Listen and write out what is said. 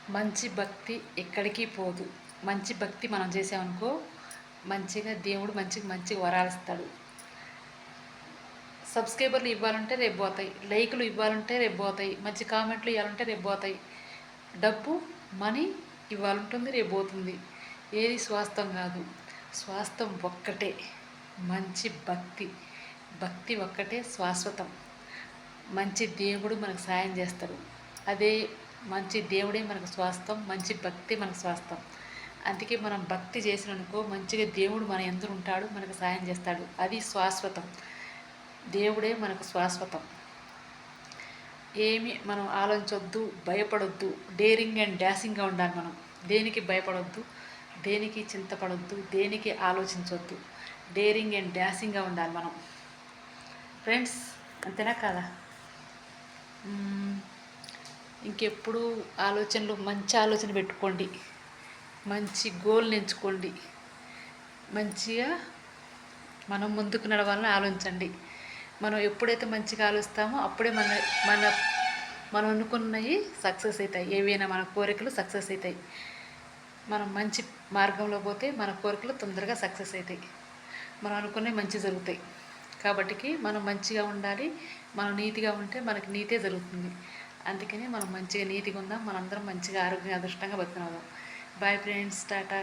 మంచి భక్తి ఎక్కడికి పోదు. మంచి భక్తి మనం చేసామనుకో మంచిగా దేవుడు మంచి వరాలు ఇస్తాడు. సబ్స్క్రైబర్లు ఇవ్వాలంటే రేపు పోతాయి, లైకులు ఇవ్వాలంటే రేపు పోతాయి, మంచి కామెంట్లు ఇవ్వాలంటే రేపు పోతాయి. డబ్బు మనీ ఇవ్వాలంటుంది రేపు పోతుంది. ఏది స్వాస్థం కాదు, స్వాస్థం ఒక్కటే మంచి భక్తి. భక్తి ఒక్కటే శాశ్వతం. మంచి దేవుడు మనకు సాయం చేస్తాడు. అదే మంచి దేవుడే మనకు స్వాస్థం, మంచి భక్తి మనకు స్వాస్థం. అందుకే మనం భక్తి చేసిననుకో మంచిగా దేవుడు మన యందు ఉంటాడు, మనకు సాయం చేస్తాడు. అది శాశ్వతం. దేవుడే మనకు శాశ్వతం. ఏమి మనం ఆలోచించొద్దు, భయపడొద్దు, డేరింగ్ అండ్ డాషింగ్గా ఉండాలి. మనం దేనికి భయపడొద్దు, దేనికి చింతపడొద్దు, దేనికి ఆలోచించొద్దు. డేరింగ్ అండ్ డాషింగ్గా ఉండాలి మనం. ఫ్రెండ్స్, అంతేనా కాదా? ఇంకెప్పుడు ఆలోచనలు మంచి ఆలోచన పెట్టుకోండి, మంచి గోల్ని ఎంచుకోండి. మంచిగా మనం ముందుకు నడవాలని ఆలోచించండి. మనం ఎప్పుడైతే మంచిగా ఆలోచిస్తామో అప్పుడే మనం అనుకున్నవి సక్సెస్ అవుతాయి. ఏవైనా మన కోరికలు సక్సెస్ అవుతాయి. మనం మంచి మార్గంలో పోతే మన కోరికలు తొందరగా సక్సెస్ అవుతాయి. మనం అనుకున్నవి మంచి జరుగుతాయి. కాబట్టి మనం మంచిగా ఉండాలి. మనం నీతిగా ఉంటే మనకి నీతే జరుగుతుంది. అందుకని మనం మంచిగా నీతిగా ఉందాం. మనందరం మంచిగా ఆరోగ్యంగా అదృష్టంగా బతికినాం. Bye friends, Tata.